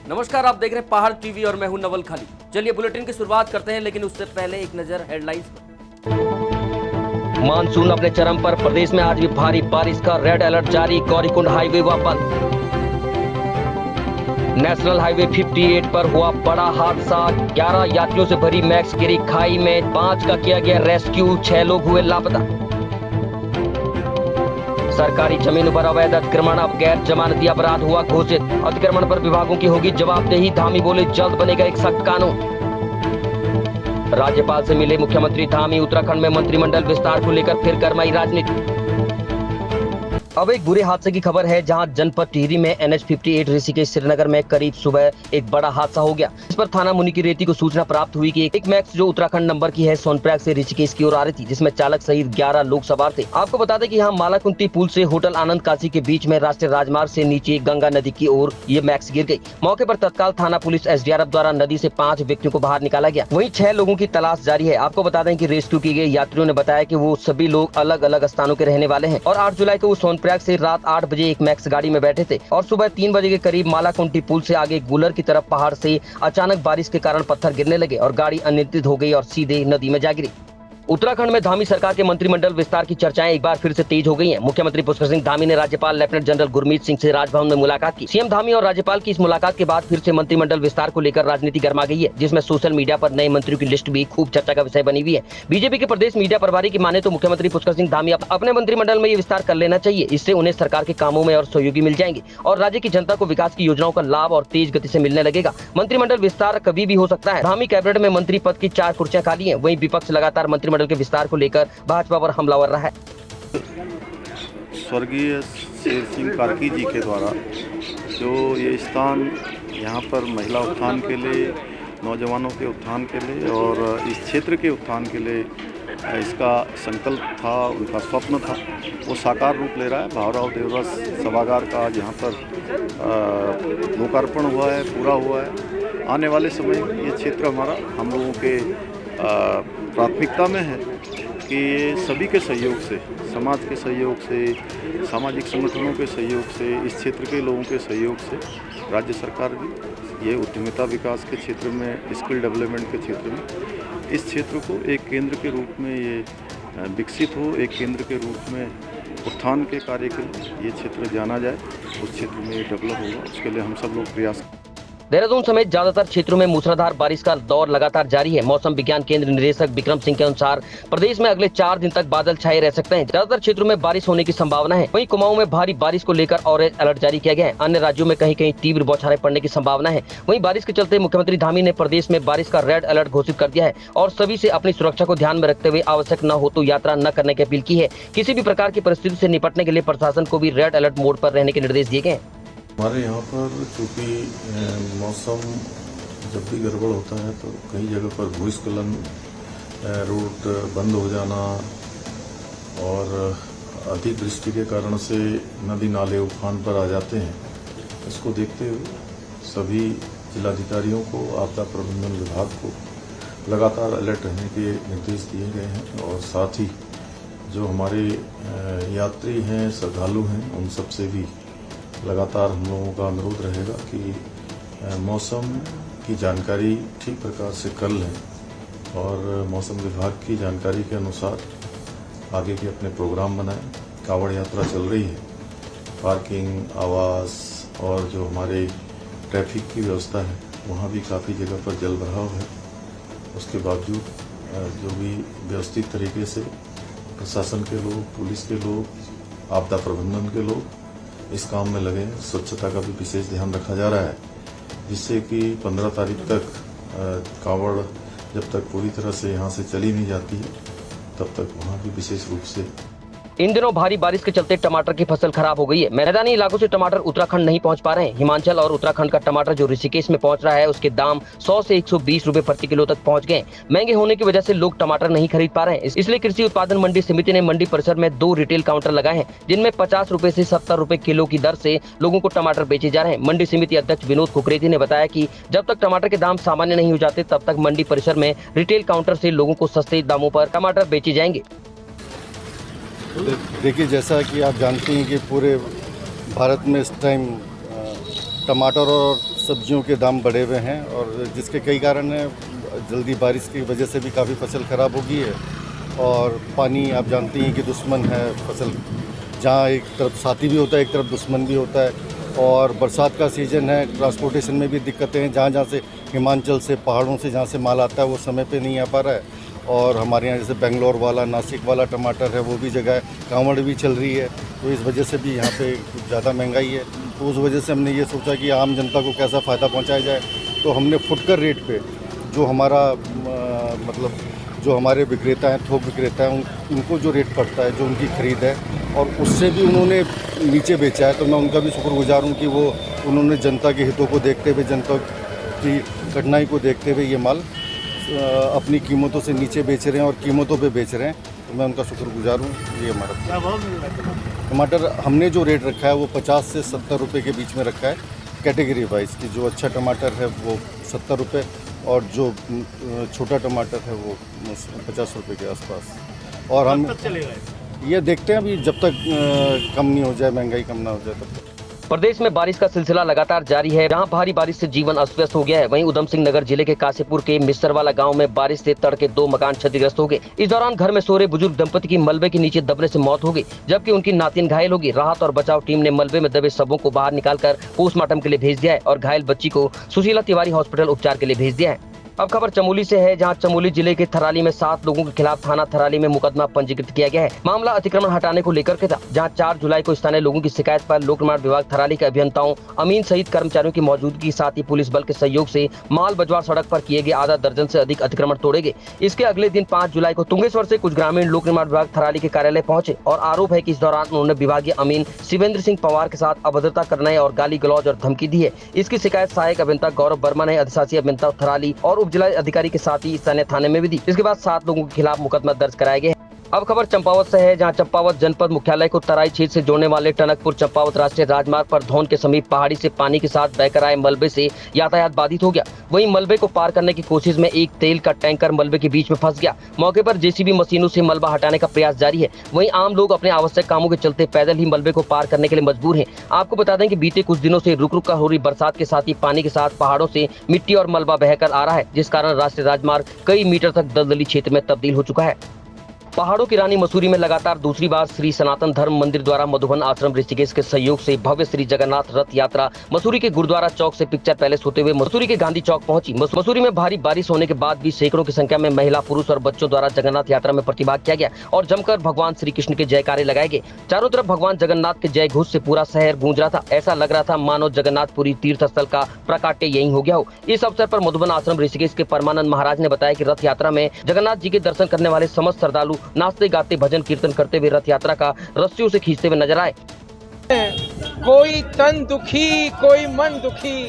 नमस्कार, आप देख रहे हैं पहाड़ टीवी और मैं हूं नवल खाली। चलिए बुलेटिन की शुरुआत करते हैं, लेकिन उससे पहले एक नजर हेडलाइंस पर। मानसून अपने चरम पर, प्रदेश में आज भी भारी बारिश का रेड अलर्ट जारी, गौरीकुंड हाईवे हुआ बंद। नेशनल हाईवे 58 पर हुआ बड़ा हादसा, 11 यात्रियों से भरी मैक्स गिरी खाई में, 5 का किया गया रेस्क्यू, 6 लोग हुए लापता। सरकारी जमीन पर अवैध अतिक्रमण अब गैर जमानती अपराध हुआ घोषित, अतिक्रमण पर विभागों की होगी जवाबदेही, धामी बोले जल्द बनेगा एक सख्त कानून। राज्यपाल से मिले मुख्यमंत्री धामी, उत्तराखंड में मंत्रिमंडल विस्तार को लेकर फिर गरमाई राजनीति। अब एक बुरे हादसे की खबर है, जहां जनपद टिहरी में NH 58 ऋषिकेश श्रीनगर में करीब सुबह एक बड़ा हादसा हो गया। इस पर थाना मुनिकीरेती को सूचना प्राप्त हुई कि एक मैक्स जो उत्तराखंड नंबर की है सोनप्रयाग से ऋषिकेश की ओर आ रही थी, जिसमें चालक सहित 11 लोग सवार थे। आपको बता दें कि यहाँ मालाकुंती पुल से होटल आनंद काशी के बीच में राष्ट्रीय राजमार्ग से नीचे गंगा नदी की ओर ये मैक्स गिर गई। मौके पर तत्काल थाना पुलिस SDRF द्वारा नदी से 5 व्यक्तियों को बाहर निकाला गया। वहीं 6 लोगों की तलाश जारी है। आपको बता दें कि रेस्क्यू किए गए यात्रियों ने बताया कि वो सभी लोग अलग अलग स्थानों के रहने वाले हैं और 8 जुलाई को वो सोनप्रयाग से रात 8 बजे एक मैक्स गाड़ी में बैठे थे और सुबह 3 बजे के करीब मालाकुंटी पुल से आगे गुलर की तरफ पहाड़ से अचानक बारिश के कारण पत्थर गिरने लगे और गाड़ी अनियंत्रित हो गई और सीधे नदी में जा गिरी। उत्तराखंड में धामी सरकार के मंत्रिमंडल विस्तार की चर्चाएं एक बार फिर से तेज हो गई हैं। मुख्यमंत्री पुष्कर सिंह धामी ने राज्यपाल लेफ्टिनेंट जनरल गुरमीत सिंह से राजभवन में मुलाकात की। सीएम धामी और राज्यपाल की इस मुलाकात के बाद फिर से मंत्रिमंडल विस्तार को लेकर राजनीति गर्मा गई है, जिसमें सोशल मीडिया पर नए मंत्रियों की लिस्ट भी खूब चर्चा का विषय बनी हुई है। बीजेपी के प्रदेश मीडिया प्रभारी की माने तो मुख्यमंत्री पुष्कर सिंह धामी अपने मंत्रिमंडल में ये विस्तार कर लेना चाहिए। इससे उन्हें सरकार के कामों में और सहयोगी मिल जाएंगे और राज्य की जनता को विकास की योजनाओं का लाभ और तेज गति से मिलने लगेगा। मंत्रिमंडल विस्तार कभी भी हो सकता है। धामी कैबिनेट में मंत्री पद की 4 कुर्सियां खाली हैं। वहीं विपक्ष लगातार मंत्रिमंडल के विस्तार को भाजपा पर हमलावर रहा है। स्वर्गीय शेर सिंह कार्की जी के द्वारा जो ये स्थान यहाँ पर महिला उत्थान के लिए, नौजवानों के उत्थान के लिए और इस क्षेत्र के उत्थान के लिए इसका संकल्प था, उनका स्वप्न था, वो साकार रूप ले रहा है। भावराव देवरस सभागार का आज यहाँ पर लोकार्पण हुआ है, पूरा हुआ है। आने वाले समय में ये क्षेत्र हमारा हम लोगों के प्राथमिकता में है कि सभी के सहयोग से, समाज के सहयोग से, सामाजिक संगठनों के सहयोग से, इस क्षेत्र के लोगों के सहयोग से राज्य सरकार भी ये उद्यमिता विकास के क्षेत्र में, स्किल डेवलपमेंट के क्षेत्र में इस क्षेत्र को एक केंद्र के रूप में ये विकसित हो, एक केंद्र के रूप में उत्थान के कार्य के लिए ये क्षेत्र जाना जाए, उस क्षेत्र में ये डेवलप होगा। उसके लिए हम सब लोग प्रयास। देहरादून समेत ज्यादातर क्षेत्रों में मूसलाधार बारिश का दौर लगातार जारी है। मौसम विज्ञान केंद्र निदेशक विक्रम सिंह के अनुसार प्रदेश में अगले 4 दिन तक बादल छाए रह सकते हैं। ज्यादातर क्षेत्रों में बारिश होने की संभावना है। वहीं कुमाऊं में भारी बारिश को लेकर ऑरेंज अलर्ट जारी किया गया है। अन्य राज्यों में कहीं कहीं तीव्र बौछारें पड़ने की संभावना है। वहीं बारिश के चलते मुख्यमंत्री धामी ने प्रदेश में बारिश का रेड अलर्ट घोषित कर दिया है और सभी से अपनी सुरक्षा को ध्यान में रखते हुए आवश्यक न हो तो यात्रा न करने की अपील की है। किसी भी प्रकार की परिस्थिति से निपटने के लिए प्रशासन को भी रेड अलर्ट मोड पर रहने के निर्देश दिए गए हैं। हमारे यहाँ पर चूँकि मौसम जब भी गड़बड़ होता है तो कई जगह पर भूस्खलन, रोड बंद हो जाना और अधिक वृष्टि के कारण से नदी नाले उफान पर आ जाते हैं। इसको देखते हुए सभी जिलाधिकारियों को, आपदा प्रबंधन विभाग को लगातार अलर्ट रहने के निर्देश दिए गए हैं और साथ ही जो हमारे यात्री हैं, श्रद्धालु हैं, उन सब से भी लगातार हम लोगों का अनुरोध रहेगा कि मौसम की जानकारी ठीक प्रकार से कर लें और मौसम विभाग की जानकारी के अनुसार आगे के अपने प्रोग्राम बनाएं। कांवड़ यात्रा चल रही है, पार्किंग, आवास और जो हमारे ट्रैफिक की व्यवस्था है वहाँ भी काफ़ी जगह पर जल भराव है। उसके बावजूद जो भी व्यवस्थित तरीके से प्रशासन के लोग, पुलिस के लोग, आपदा प्रबंधन के लोग इस काम में लगे हैं। स्वच्छता का भी विशेष ध्यान रखा जा रहा है, जिससे कि 15 तारीख तक कांवड़ जब तक पूरी तरह से यहाँ से चली नहीं जाती है तब तक वहाँ भी विशेष रूप से। इन दिनों भारी बारिश के चलते टमाटर की फसल खराब हो गई है। मैदानी इलाकों से टमाटर उत्तराखंड नहीं पहुंच पा रहे हैं। हिमाचल और उत्तराखंड का टमाटर जो ऋषिकेश में पहुंच रहा है, उसके दाम 100 से 120 रुपए प्रति किलो तक पहुंच गए। महंगे होने की वजह से लोग टमाटर नहीं खरीद पा रहे हैं। इसलिए कृषि उत्पादन मंडी समिति ने मंडी परिसर में 2 रिटेल काउंटर लगाए हैं, जिनमें 50 रुपए से 70 रुपए किलो की दर से लोगों को टमाटर बेचे जा रहे हैं। मंडी समिति अध्यक्ष विनोद कुकरेती ने बताया कि जब तक टमाटर के दाम सामान्य नहीं हो जाते तब तक मंडी परिसर में रिटेल काउंटर से लोगों को सस्ते दामों पर टमाटर बेचे जाएंगे। देखिए, जैसा कि आप जानते हैं कि पूरे भारत में इस टाइम टमाटर और सब्जियों के दाम बढ़े हुए हैं और जिसके कई कारण हैं। जल्दी बारिश की वजह से भी काफ़ी फसल ख़राब हो गई है और पानी आप जानती हैं कि दुश्मन है। फसल जहाँ एक तरफ साथी भी होता है, एक तरफ दुश्मन भी होता है। और बरसात का सीज़न है, ट्रांसपोर्टेशन में भी दिक्कतें हैं। जहाँ जहाँ से हिमाचल से, पहाड़ों से जहाँ से माल आता है वो समय पे नहीं आ पा रहा है। और हमारे यहाँ जैसे बेंगलोर वाला, नासिक वाला टमाटर है, वो भी जगह कांवड़ भी चल रही है, तो इस वजह से भी यहाँ पे कुछ ज़्यादा महंगाई है। तो उस वजह से हमने ये सोचा कि आम जनता को कैसा फ़ायदा पहुँचाया जाए। तो हमने फुटकर रेट पे जो हमारा मतलब जो हमारे विक्रेता हैं, थोक विक्रेता हैं, उनको जो रेट पड़ता है, जो उनकी ख़रीद है, और उससे भी उन्होंने नीचे बेचा है। तो मैं उनका भी शुक्रगुजार हूँ कि वो उन्होंने जनता के हितों को देखते हुए, जनता की कठिनाई को देखते हुए ये माल अपनी कीमतों से नीचे बेच रहे हैं और कीमतों पे बेच रहे हैं। तो मैं उनका शुक्रगुजार हूँ। ये हमारा टमाटर हमने जो रेट रखा है वो 50 से 70 रुपये के बीच में रखा है, कैटेगरी वाइज की। जो अच्छा टमाटर है वो 70 रुपये और जो छोटा टमाटर है वो 50 रुपये के आसपास। और हम ये देखते हैं अभी जब तक कम नहीं हो जाए, महंगाई कम ना हो जाए तब तक। प्रदेश में बारिश का सिलसिला लगातार जारी है। जहां भारी बारिश से जीवन अस्त व्यस्त हो गया है, वहीं उधम सिंह नगर जिले के कासीपुर के मिस्सरवाला गांव में बारिश से तड़के 2 मकान क्षतिग्रस्त हो गए। इस दौरान घर में सो रहे बुजुर्ग दंपति की मलबे के नीचे दबने से मौत हो गई, जबकि उनकी नातिन घायल हो गई। राहत और बचाव टीम ने मलबे में दबे शवों को बाहर निकालकर पोस्टमार्टम के लिए भेज दिया है और घायल बच्ची को सुशीला तिवारी हॉस्पिटल उपचार के लिए भेज दिया है। अब खबर चमोली से है, जहां चमोली जिले के थराली में 7 लोगों के खिलाफ थाना थराली में मुकदमा पंजीकृत किया गया है। मामला अतिक्रमण हटाने को लेकर के था, जहां 4 जुलाई को स्थानीय लोगों की शिकायत पर लोक निर्माण विभाग थराली के अभियंताओं अमीन सहित कर्मचारियों की मौजूदगी के साथ ही पुलिस बल के सहयोग से माल बजवार सड़क पर किए गए आधा दर्जन से अधिक अतिक्रमण तोड़े गए। इसके अगले दिन 5 जुलाई को तुंगेश्वर से कुछ ग्रामीण लोक निर्माण विभाग थराली के कार्यालय पहुंचे और आरोप है कि इस दौरान उन्होंने विभागीय अमीन शिवेंद्र सिंह पवार के साथ अभद्रता करने और गाली गलौज और धमकी दी है। इसकी शिकायत सहायक अभियंता गौरव वर्मा ने अधिशासी अभियंता थराली और उप जिला अधिकारी के साथ ही स्थानीय थाने में भी दी। इसके बाद 7 लोगों के खिलाफ मुकदमा दर्ज कराया गया है। अब खबर चंपावत से है, जहां चंपावत जनपद मुख्यालय को तराई क्षेत्र से जोड़ने वाले टनकपुर चंपावत राष्ट्रीय राजमार्ग पर धौन के समीप पहाड़ी से पानी के साथ बहकर आए मलबे से यातायात बाधित हो गया। वहीं मलबे को पार करने की कोशिश में एक तेल का टैंकर मलबे के बीच में फंस गया। मौके पर जेसीबी मशीनों से मलबा हटाने का प्रयास जारी है। वहीं आम लोग अपने आवश्यक कामों के चलते पैदल ही मलबे को पार करने के लिए मजबूर हैं। आपको बता दें कि बीते कुछ दिनों से रुक रुक कर हो रही बरसात के साथ ही पानी के साथ पहाड़ों से मिट्टी और मलबा बहकर आ रहा है, जिस कारण राष्ट्रीय राजमार्ग कई मीटर तक दलदली क्षेत्र में तब्दील हो चुका है। पहाड़ों की रानी मसूरी में लगातार दूसरी बार श्री सनातन धर्म मंदिर द्वारा मधुबन आश्रम ऋषिकेश के सहयोग से भव्य श्री जगन्नाथ रथ यात्रा मसूरी के गुरुद्वारा चौक से पिक्चर पैलेस होते हुए मसूरी के गांधी चौक पहुंची। मसूरी में भारी बारिश होने के बाद भी सैकड़ों की संख्या में महिला, पुरुष और बच्चों द्वारा जगन्नाथ यात्रा में प्रतिभाग किया गया और जमकर भगवान श्री कृष्ण के जयकारे लगाए गए। चारों तरफ भगवान जगन्नाथ के जय घोष से पूरा शहर गूंज रहा था। ऐसा लग रहा था मानो जगन्नाथपुरी तीर्थ स्थल का प्राकट्य यही हो गया हो। इस अवसर पर मधुबन आश्रम ऋषिकेश के परमानंद महाराज ने बताया कि रथ यात्रा में जगन्नाथ जी के दर्शन करने वाले समस्त श्रद्धालु नाचते गाते भजन कीर्तन करते हुए रथ यात्रा का रस्सियों से खींचते हुए नजर आए। कोई तन दुखी, कोई मन दुखी,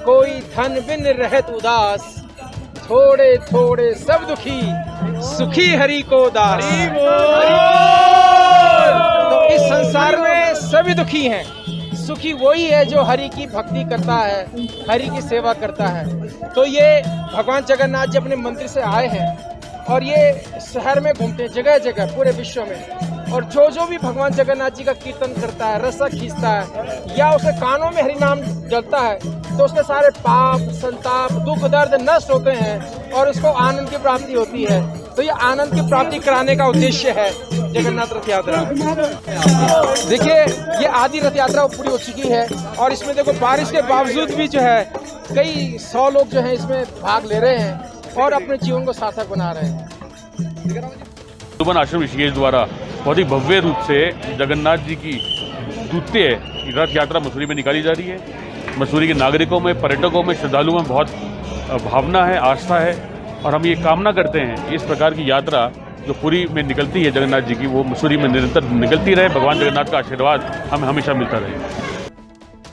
कोई धन बिन रहत उदास, थोड़े थोड़े सब दुखी, सुखी हरि को दास। तो इस संसार में सभी दुखी हैं, सुखी वही है जो हरि की भक्ति करता है, हरि की सेवा करता है। तो ये भगवान जगन्नाथ जी अपने मंदिर से आए हैं और ये शहर में घूमते हैं जगह जगह पूरे विश्व में, और जो भी भगवान जगन्नाथ जी का कीर्तन करता है, रसा खींचता है या उसके कानों में हरि नाम जलता है, तो उसके सारे पाप, संताप, दुख, दर्द नष्ट होते हैं और उसको आनंद की प्राप्ति होती है। तो ये आनंद की प्राप्ति कराने का उद्देश्य है जगन्नाथ रथ यात्रा। देखिए ये आधी रथ यात्रा पूरी हो चुकी है और इसमें देखो बारिश के बावजूद भी जो है कई 100 लोग जो है इसमें भाग ले रहे हैं और अपने जीवन को सार्थक बना रहे हैं। मधुबन आश्रम ऋषिकेश द्वारा बहुत ही भव्य रूप से जगन्नाथ जी की द्वितीय रथ यात्रा मसूरी में निकाली जा रही है। मसूरी के नागरिकों में, पर्यटकों में, श्रद्धालुओं में बहुत भावना है, आस्था है और हम ये कामना करते हैं इस प्रकार की यात्रा जो पुरी में निकलती है जगन्नाथ जी की, वो मसूरी में निरंतर निकलती रहे। भगवान जगन्नाथ का आशीर्वाद हमें हमेशा मिलता रहे।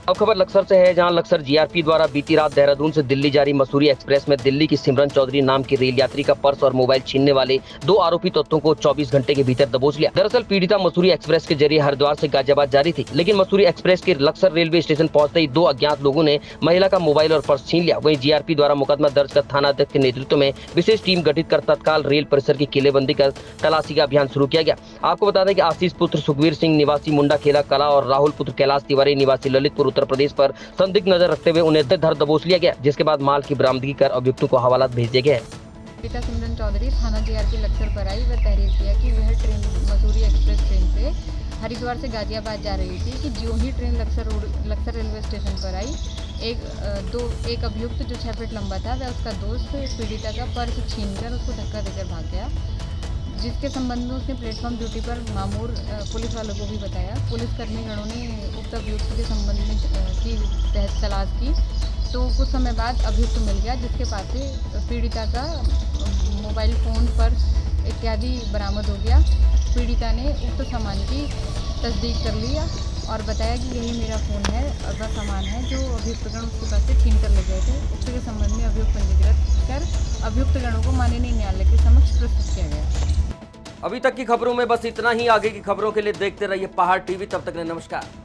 अब खबर लक्सर से है, जहां लक्सर जीआरपी द्वारा बीती रात देहरादून से दिल्ली जारी मसूरी एक्सप्रेस में दिल्ली की सिमरन चौधरी नाम की रेल यात्री का पर्स और मोबाइल छीनने वाले 2 आरोपी तत्वों को 24 घंटे के भीतर दबोच लिया। दरअसल पीड़िता मसूरी एक्सप्रेस के जरिए हरिद्वार से गाजियाबाद जा रही थी, लेकिन मसूरी एक्सप्रेस के लक्सर रेलवे स्टेशन पहुंचते ही 2 अज्ञात लोगों ने महिला का मोबाइल और पर्स छीन लिया। वहीं जीआरपी द्वारा मुकदमा दर्ज कर थाना अध्यक्ष के नेतृत्व में विशेष टीम गठित कर तत्काल रेल परिसर की किलेबंदी कर तलाशी का अभियान शुरू किया गया। आपको बता दें कि आशीष पुत्र सुखवीर सिंह निवासी मुंडा खेला कला और राहुल पुत्र कैलाश तिवारी निवासी ललितपुर उत्तर प्रदेश पर संदिग्ध नजर रखते हुए उन्हें धर दबोच लिया गया, जिसके बाद माल की बरामदगी कर अभियुक्तों को हवालात भेज दिए गए। रीता सिमरन चौधरी थाना जीआरपी लक्सर पर आई व तहरीर किया कि वह ट्रेन मसूरी एक्सप्रेस ट्रेन से हरिद्वार से गाजियाबाद जा रही थी कि जो ही ट्रेन लक्सर रेलवे स्टेशन पर आई, एक अभियुक्त जो 6 फीट लंबा था वह उसका दोस्त पीड़िता का पर्स छीनकर उसको धक्का देकर भाग गया, जिसके संबंध में उसने प्लेटफॉर्म ड्यूटी पर मामूर पुलिस वालों को भी बताया। पुलिसकर्मीगणों ने उक्त अभियुक्त के संबंध में की तलाश की तो कुछ समय बाद अभियुक्त मिल गया, जिसके पास से पीड़िता का मोबाइल फ़ोन, पर्स इत्यादि बरामद हो गया। पीड़िता ने उक्त सामान की तस्दीक कर लिया और बताया कि यही मेरा फ़ोन है और वह सामान है जो अभियुक्तगण उसके पास से छीन कर ले गए थे। उक्त के संबंध में अभियुक्त पंजीकृत कर अभियुक्तगणों को माननीय न्यायालय के समक्ष प्रस्तुत किया गया। अभी तक की खबरों में बस इतना ही। आगे की खबरों के लिए देखते रहिए पहाड़ टीवी। तब तक के लिए नमस्कार।